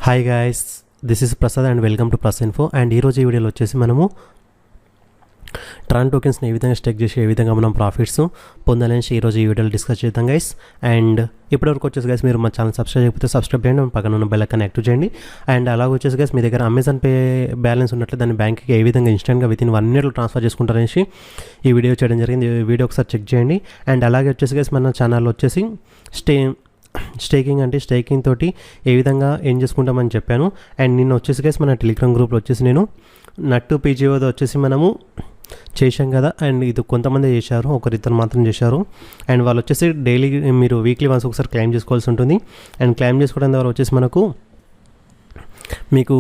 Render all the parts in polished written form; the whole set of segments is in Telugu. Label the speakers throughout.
Speaker 1: Hi guys, this is Prasad and welcome to plus info. And ఈరోజు ఈ వీడియోలో వచ్చేసి మనము ట్రాన్ టోకెన్స్ని ఏ విధంగా స్టేక్ చేసి ఏ విధంగా మనం ప్రాఫిట్స్ పొందాలని ఈరోజు ఈ వీడియోలో డిస్కస్ చేద్దాం గైస్. అండ్ ఇప్పటివరకు వచ్చేసి గైస్ మీరు మా ఛానల్ సబ్స్క్రైబ్ చేయకపోతే సబ్స్క్రైబ్ చేయండి, పక్కన ఉన్న బెల్ ఐకాన్ యాక్టివ్ చేయండి. అండ్ అలాగే వచ్చేసి గైస్ మీ దగ్గర అమెజాన్ పే బ్యాలెన్స్ ఉన్నట్లయితే దాన్ని బ్యాంక్కి ఏ విధంగా ఇన్స్టెంట్గా విత్ ఇన్ 1 minute ట్రాన్స్ఫర్ చేసుకుంటారనేసి ఈ వీడియో చేయడం జరిగింది. ఈ వీడియో ఒకసారి చెక్ చేయండి. అండ్ అలాగే వచ్చేసి గైస్ మన ఛానల్లో వచ్చేసి స్టేకింగ్ తోటి ఏ విధంగా ఏం చేసుకుంటామని చెప్పాను. అండ్ నిన్న వచ్చేసి గైస్ మన టెలిగ్రామ్ గ్రూప్లో వచ్చేసి నేను నట్టు పీజీఓది వచ్చేసి మనము చేశాం కదా. అండ్ ఇది కొంతమంది చేశారు, ఒకరిద్దరు మాత్రం చేశారు. అండ్ వాళ్ళు వచ్చేసి డైలీ మీరు వీక్లీ వన్స్ ఒకసారి క్లెయిమ్ చేసుకోవాల్సి ఉంటుంది. అండ్ క్లెయిమ్ చేసుకోవడం ద్వారా వచ్చేసి మీకు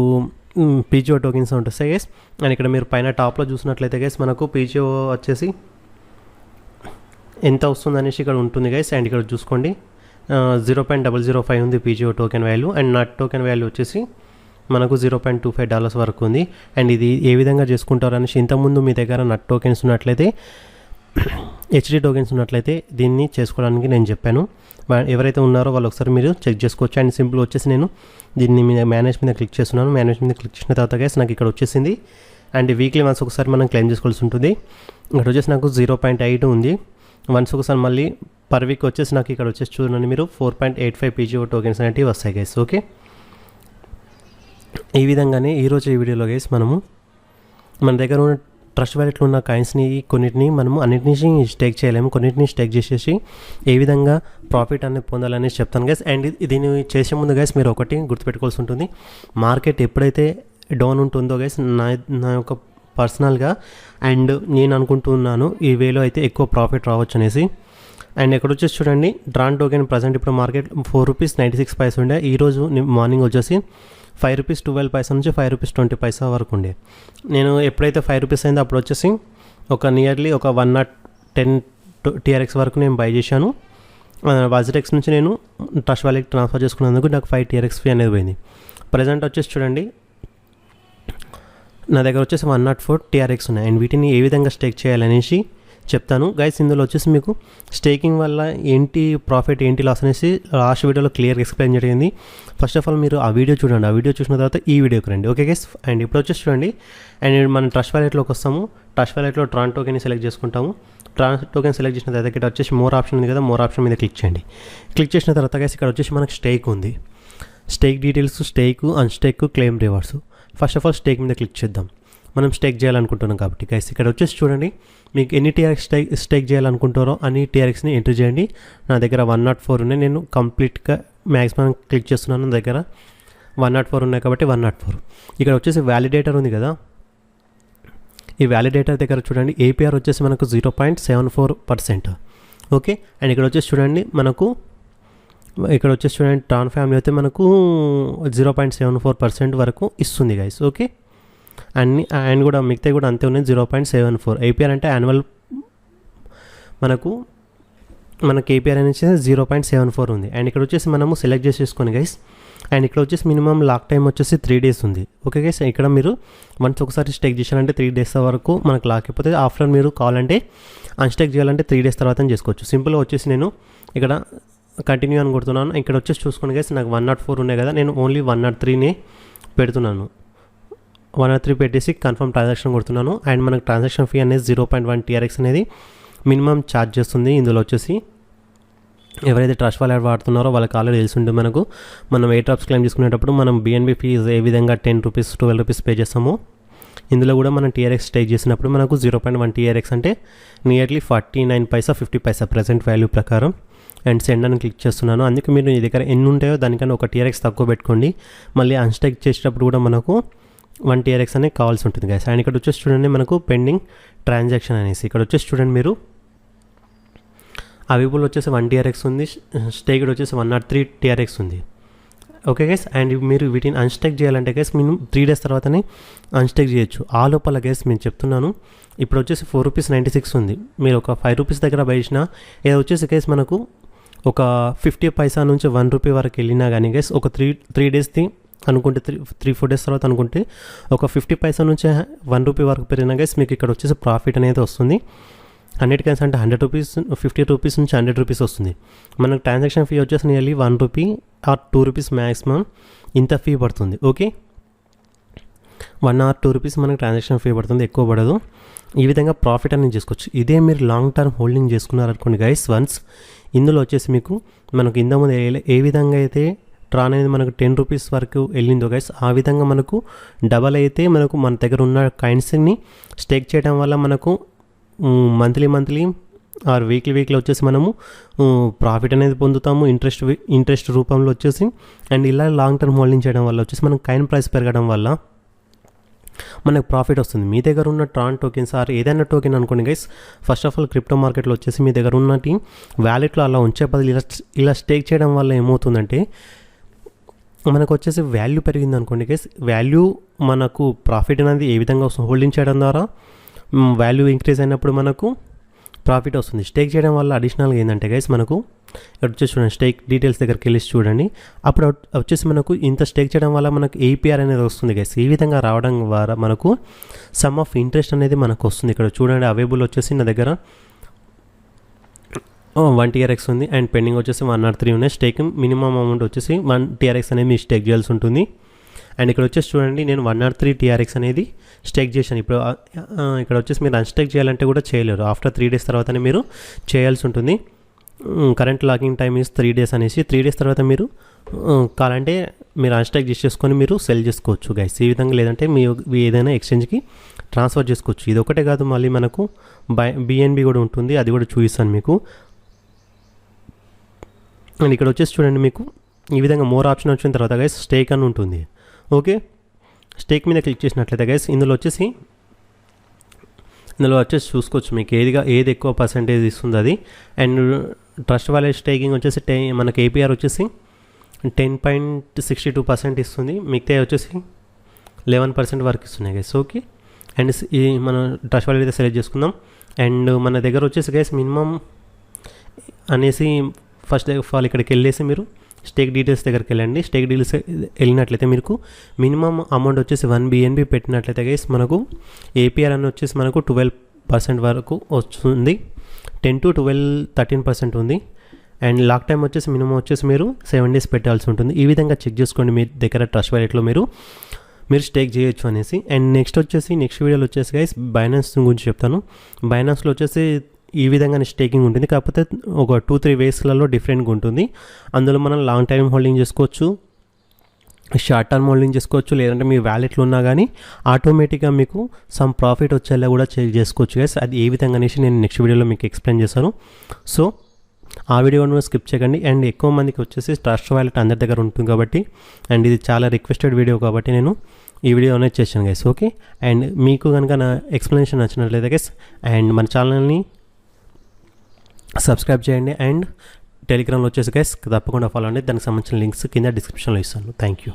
Speaker 1: పీజీఓ టోకెన్స్ ఉంటాయి గైస్. అండ్ ఇక్కడ మీరు పైన టాప్లో చూసినట్లయితే గైస్ మనకు పీజీఓ వచ్చేసి ఎంత వస్తుంది అనేసి ఇక్కడ ఉంటుంది గైస్. అండ్ ఇక్కడ చూసుకోండి 0.005 ఉంది PGO token value. And nut token value వచ్చేసి మనకు $0.25 వరకు ఉంది. అండ్ ఇది ఏ విధంగా చేసుకుంటారు అనేసి ఇంతకుముందు మీ దగ్గర నట్ టోకెన్స్ ఉన్నట్లయితే హెచ్డి టోకెన్స్ ఉన్నట్లయితే దీన్ని చేసుకోవడానికి నేను చెప్పాను. ఎవరైతే ఉన్నారో వాళ్ళు ఒకసారి మీరు చెక్ చేసుకోవచ్చు. అండ్ సింపుల్ వచ్చేసి నేను దీన్ని మేనేజ్ మీద క్లిక్ చేస్తున్నాను. మేనేజ్ మీద క్లిక్ చేసిన తర్వాత గైస్ నాకు ఇక్కడ వచ్చేసింది. అండ్ వీక్లీ వన్స్ ఒకసారి మనం క్లెయిమ్ చేసుకోవాల్సి ఉంటుంది. ఇక్కడ వచ్చేసి నాకు 0.8 ఉంది. వన్స్ ఒకసారి మళ్ళీ పర్ వీక్ వచ్చేసి నాకు ఇక్కడ వచ్చేసి చూడండి మీరు 4.85 పీజీఓ టోకెన్స్ అనేవి వస్తాయి గైస్. ఓకే, ఈ విధంగానే ఈరోజు ఈ వీడియోలో గైస్ మనము మన దగ్గర ఉన్న ట్రస్ట్ వ్యాలెట్లో ఉన్న కాయిన్స్ని కొన్నిటిని మనము అన్నింటినీ స్టేక్ చేయలేము. కొన్నిటిని స్టేక్ చేసేసి ఏ విధంగా ప్రాఫిట్ అనేది పొందాలని చెప్తాను గైస్. అండ్ దీన్ని చేసే ముందు గైస్ మీరు ఒకటి గుర్తుపెట్టుకోవాల్సి ఉంటుంది. మార్కెట్ ఎప్పుడైతే డౌన్ ఉంటుందో గైస్ నా యొక్క పర్సనల్గా అండ్ నేను అనుకుంటున్నాను ఈ వేలో అయితే ఎక్కువ ప్రాఫిట్ రావచ్చు అనేసి. అండ్ ఇక్కడ వచ్చేసి చూడండి ట్రాన్ టోకెన్ ప్రజెంట్ ఇప్పుడు మార్కెట్ ₹4.96 ఉండే. ఈరోజు మార్నింగ్ వచ్చేసి ₹5.12 నుంచి ₹5.20 వరకు ఉండే. నేను ఎప్పుడైతే ₹5 అయిందో అప్పుడు వచ్చేసి నియర్లీ 110 TRX వరకు నేను బై చేశాను. వాజిటెక్స్ నుంచి నేను ట్రస్ట్ వాలెట్కి ట్రాన్స్ఫర్ చేసుకున్నందుకు నాకు 5 TRX ఫీ అనేది పోయింది. ప్రజెంట్ వచ్చేసి చూడండి నా దగ్గర వచ్చేసి 104 TRX ఉన్నాయి. అండ్ వీటిని ఏ విధంగా స్టేక్ చేయాలనేసి చెప్తాను గైస్. ఇందులో వచ్చేసి మీకు స్టేకింగ్ వల్ల ఏంటి ప్రాఫిట్ ఏంటి లాస్ అనేసి లాస్ట్ వీడియోలో క్లియర్గా ఎక్స్ప్లెయిన్ జరిగింది. ఫస్ట్ ఆఫ్ ఆల్ మీరు ఆ వీడియో చూడండి. ఆ వీడియో చూసిన తర్వాత ఈ వీడియోకి రండి. ఓకే గైస్, అండ్ ఇప్పుడు వచ్చేసి చూడండి. అండ్ మనం ట్రస్ట్ వ్యాలెట్లోకి వస్తాము. ట్రస్ట్ వ్యాలెట్లో ట్రాన్ టోకెన్ సెలెక్ట్ చేసుకుంటాము. ట్రాన్ టోకెన్ సెలెక్ట్ చేసిన తర్వాత ఇక్కడ వచ్చేసి మోర్ ఆప్షన్ ఉంది కదా, మోర్ ఆప్షన్ మీద క్లిక్ చేయండి. క్లిక్ చేసిన తర్వాత గైస్ ఇక్కడ వచ్చేసి మనకు స్టేక్ ఉంది. Stake details, stake, అన్స్టేక్, claim rewards. First of all stake మీద క్లిక్ చేద్దాం. మనం స్టేక్ చేయాలనుకుంటున్నాం కాబట్టి గైస్ ఇక్కడ వచ్చేసి చూడండి మీకు ఎన్ని TRX స్టేక్ చేయాలనుకుంటారో అన్ని TRXని ఎంటర్ చేయండి. నా దగ్గర 104 ఉన్నాయి. నేను కంప్లీట్గా మ్యాక్సిమం క్లిక్ చేస్తున్నాను. నా దగ్గర 104 ఉన్నాయి కాబట్టి 104. ఇక్కడ వచ్చేసి వ్యాలిడేటర్ ఉంది కదా, ఈ వ్యాలిడేటర్ దగ్గర చూడండి APR వచ్చేసి మనకు 0.74%. ఓకే, అండ్ ఇక్కడ వచ్చేసి చూడండి ట్రాన్ ఫ్యామిలీ అయితే మనకు 0.74% వరకు ఇస్తుంది గైస్. ఓకే, అండ్ కూడా మిగతా కూడా అంతే ఉన్నాయి 0.74. APR అంటే యాన్యువల్ మనకు APR అనేది 0.74 ఉంది. అండ్ ఇక్కడ వచ్చేసి మనము సెలెక్ట్ చేసేసుకొని గైస్. అండ్ ఇక్కడ వచ్చేసి మినిమం లాక్ టైం వచ్చేసి 3 days ఉంది. ఓకే గైస్, ఇక్కడ మీరు వన్స్ ఒకసారి స్టేక్ చేశారంటే 3 days వరకు మనకు లాక్ అయిపోతుంది. ఆఫ్టర్ మీరు కావాలంటే అన్స్టేక్ చేయాలంటే 3 days తర్వాత చేసుకోవచ్చు. సింపుల్గా వచ్చేసి నేను ఇక్కడ కంటిన్యూ అని కొడుతున్నాను. ఇక్కడ వచ్చేసి చూసుకోండి గైస్ నాకు 104 ఉన్నాయి కదా, నేను ఓన్లీ 103నే పెడుతున్నాను. 103 పెట్టేసి కన్ఫర్మ్ ట్రాన్సాక్షన్ కొడుతున్నాను. అండ్ మనకు ట్రాన్సాక్షన్ ఫీ అనేది 0.1 TRX అనేది మినిమం ఛార్జ్ చేస్తుంది. ఇందులో వచ్చేసి ఎవరైతే ట్రస్ట్ వాలెట్ వాడుతున్నారో వాళ్ళకి ఆల్రెడీ తెలిసి ఉంటుంది. మనం ఎయిర్ డ్రాప్స్ క్లెయిమ్ చేసుకునేటప్పుడు మనం BNB ఫీజ్ ఏ విధంగా ₹10, ₹12 పే చేస్తామో ఇందులో కూడా మనం TRX స్టేక్ చేసినప్పుడు మనకు 0.1 TRX అంటే నియర్లీ 49 పైసా 50 పైసా ప్రజెంట్ వాల్యూ ప్రకారం. అండ్ సెండ్ అని క్లిక్ చేస్తున్నాను. అందుకే మీరు మీ దగ్గర ఎన్ని ఉంటాయో దానికన్నా ఒక TRX తక్కువ పెట్టుకోండి. మళ్ళీ అన్స్టేక్ చేసేటప్పుడు కూడా మనకు 1 TRX అనేది కావాల్సి ఉంటుంది గైస్. అండ్ ఇక్కడ వచ్చేసి చూడండి మనకు పెండింగ్ ట్రాన్సాక్షన్ అనేసి ఇక్కడ వచ్చేసి చూడండి మీరు అవైలబుల్ వచ్చేసి 1 TRX ఉంది. స్టేక్డ్ వచ్చేసి 103 TRX ఉంది. ఓకే గైస్, అండ్ మీరు వీటిని అన్స్టేక్ చేయాలంటే గైస్ మినిమం 3 days తర్వాతనే అన్స్టేక్ చేయొచ్చు. ఆ లోపల గైస్ నేను చెప్తున్నాను ఇప్పుడు వచ్చేసి ₹4.96 ఉంది. మీరు ఒక ₹5 దగ్గర బై చేసినా ఏదో వచ్చేసి గైస్ మనకు ఒక 50 పైసా నుంచి ₹1 వరకు వెళ్ళినా కానీ గైస్ ఒక 3 days అనుకుంటే 3-4 days తర్వాత అనుకుంటే ఒక 50 పైసా నుంచి ₹1 వరకు పెరిగినా గైస్ మీకు ఇక్కడ వచ్చేసి ప్రాఫిట్ అనేది వస్తుంది. 100 కాయిన్స్ అంటే 100 రూపీస్, 50 రూపీస్ నుంచి 100 రూపీస్ వస్తుంది. మనకు ట్రాన్సాక్షన్ ఫీ వచ్చేసి nearly 1 rupee are 2 rupees maximum ఇంత ఫీ పడుతుంది. ఓకే, 1 ఆర్ 2 రూపీస్ మనకు ట్రాన్సాక్షన్ ఫీ పడుతుంది, ఎక్కువ పడదు. ఈ విధంగా ప్రాఫిట్ అనేది చేసుకోవచ్చు. ఇదే మీరు లాంగ్ టర్మ్ హోల్డింగ్ చేసుకున్నారనుకోండి గైస్, వన్స్ ఇందులో వచ్చేసి మీకు మనకు ఇంతకుముందు ఏ విధంగా అయితే ట్రాన్ అనేది మనకు 10 రూపీస్ వరకు వెళ్ళిందో గైస్, ఆ విధంగా మనకు డబల్ అయితే మనకు మన దగ్గర ఉన్న కాయిన్స్ని స్టేక్ చేయడం వల్ల మనకు మంత్లీ ఆర్ వీక్లీ వచ్చేసి మనము ప్రాఫిట్ అనేది పొందుతాము, ఇంట్రెస్ట్ రూపంలో వచ్చేసి. అండ్ ఇలా లాంగ్ టర్మ్ హోల్డింగ్ చేయడం వల్ల వచ్చేసి మనకు కాయిన్ ప్రైస్ పెరగడం వల్ల మనకు ప్రాఫిట్ వస్తుంది. మీ దగ్గర ఉన్న ట్రాన్ టోకెన్స్ ఆర్ ఏదైనా టోకెన్ అనుకోండి guys, first of all crypto మార్కెట్లో వచ్చేసి మీ దగ్గర ఉన్నటి వ్యాలెట్లో అలా ఉంచే బదులు ఇలా స్టేక్ చేయడం వల్ల ఏమవుతుందంటే మనకు వచ్చేసి వాల్యూ పెరిగింది అనుకోండి గైస్, వాల్యూ మనకు ప్రాఫిట్ అనేది ఏ విధంగా వస్తుంది, హోల్డింగ్ చేయడం ద్వారా వాల్యూ ఇంక్రీజ్ అయినప్పుడు మనకు ప్రాఫిట్ వస్తుంది. స్టేక్ చేయడం వల్ల అడిషనల్గా ఏంటంటే గైస్ మనకు ఇక్కడ వచ్చేసి చూడండి, స్టేక్ డీటెయిల్స్ దగ్గరికి వెళ్ళి చూడండి, అప్పుడు వచ్చేసి మనకు ఇంత స్టేక్ చేయడం వల్ల మనకు ఏపీఆర్ అనేది వస్తుంది గైస్. ఈ విధంగా రావడం ద్వారా మనకు సమ్ ఆఫ్ ఇంట్రెస్ట్ అనేది మనకు వస్తుంది. ఇక్కడ చూడండి, అవైలబుల్ వచ్చేసి నా దగ్గర 1 TRX ఉంది అండ్ పెండింగ్ వచ్చేసి 103 ఉన్నాయి. స్టేక్ మినిమం అమౌంట్ వచ్చేసి 1 TRX అనేది మీరు స్టేక్ చేయాల్సి ఉంటుంది. అండ్ ఇక్కడ వచ్చేసి చూడండి, నేను 103 TRX అనేది స్టేక్ చేశాను. ఇప్పుడు ఇక్కడ వచ్చేసి మీరు అన్స్టేక్ చేయాలంటే కూడా చేయలేరు, ఆఫ్టర్ 3 డేస్ తర్వాతనే మీరు చేయాల్సి ఉంటుంది. Current locking time is 3 days అనేసి 3 డేస్ తర్వాత మీరు కావాలంటే మీరు అన్స్టేక్ చేసుకొని మీరు సెల్ చేసుకోవచ్చు గైస్. ఈ విధంగా లేదంటే మీ ఏదైనా ఎక్స్చేంజ్కి ట్రాన్స్ఫర్ చేసుకోవచ్చు. ఇది ఒకటే కాదు, మళ్ళీ మనకు BNB కూడా ఉంటుంది, అది కూడా చూపిస్తాను మీకు. అండ్ ఇక్కడ వచ్చేసి చూడండి, మీకు ఈ విధంగా మోర్ ఆప్షన్ వచ్చిన తర్వాత గైస్ స్టేక్ అని ఉంటుంది. ఓకే, స్టేక్ మీద క్లిక్ చేసినట్లయితే గైస్ ఇందులో వచ్చేసి చూసుకోవచ్చు మీకు ఏది ఎక్కువ పర్సెంటేజ్ ఇస్తుంది అది. అండ్ ట్రస్ట్ వాలెట్ స్టేకింగ్ వచ్చేసి మనకి ఏపీఆర్ వచ్చేసి 10.62% ఇస్తుంది, మిగతా వచ్చేసి 11% వరకు ఇస్తున్నాయి గైస్. ఓకే, అండ్ ఈ మనం ట్రస్ట్ వాలెట్ అయితే సెలెక్ట్ చేసుకుందాం. అండ్ మన దగ్గర వచ్చేసి గైస్ మినిమం అనేసి ఫస్ట్ ఆఫ్ ఆల్ ఇక్కడికి వెళ్ళేసి మీరు స్టేక్ డీటెయిల్స్ దగ్గరికి వెళ్ళండి. స్టేక్ డీటెయిల్స్ వెళ్ళినట్లయితే మీకు మినిమం అమౌంట్ వచ్చేసి 1 BNB పెట్టినట్లయితే గైస్ మనకు ఏపీఆర్ అని వచ్చేసి మనకు 12% వరకు వస్తుంది. 10 to 12, 13% ఉంది. అండ్ లాక్ టైం వచ్చేసి మినిమం వచ్చేసి మీరు 7 డేస్ పెట్టాల్సి ఉంటుంది. ఈ విధంగా చెక్ చేసుకోండి మీ దగ్గర ట్రస్ట్ వాలెట్లో మీరు స్టేక్ చేయొచ్చు అనేసి. అండ్ నెక్స్ట్ వీడియోలో వచ్చేసి గైస్ బైనాన్స్ గురించి చెప్తాను. బైనాన్స్లో వచ్చేసి ఈ విధంగా స్టేకింగ్ ఉంటుంది, కాకపోతే ఒక 2-3 వేస్లలో డిఫరెంట్గా ఉంటుంది. అందులో మనం లాంగ్ టైం హోల్డింగ్ చేసుకోవచ్చు, షార్ట్ టర్మ్ హోల్డింగ్ చేసుకోవచ్చు, లేదంటే మీ వ్యాలెట్లో ఉన్నా కానీ ఆటోమేటిక్గా మీకు సమ్ ప్రాఫిట్ వచ్చేలా కూడా చెక్ చేసుకోవచ్చు గైస్. అది ఏ విధంగా అనేసి నేను నెక్స్ట్ వీడియోలో మీకు ఎక్స్ప్లెయిన్ చేస్తాను. సో ఆ వీడియోను స్కిప్ చేయకండి. అండ్ ఎక్కువ మందికి వచ్చేసి ట్రస్ట్ వాలెట్ అందరి దగ్గర ఉంటుంది కాబట్టి, అండ్ ఇది చాలా రిక్వెస్టెడ్ వీడియో కాబట్టి నేను ఈ వీడియో అనేది చేశాను గైస్. ఓకే, అండ్ మీకు కనుక నా ఎక్స్ప్లెనేషన్ నచ్చినట్లయితే గైస్ అండ్ మన ఛానల్ని సబ్స్క్రైబ్ చేయండి. అండ్ టెలిగ్రామ్లో వచ్చేసి గైస్ తప్పకుండా ఫాలో అండి, దానికి సంబంధించిన లింక్స్ కింద డిస్క్రిప్షన్లో ఇస్తాను. Thank you.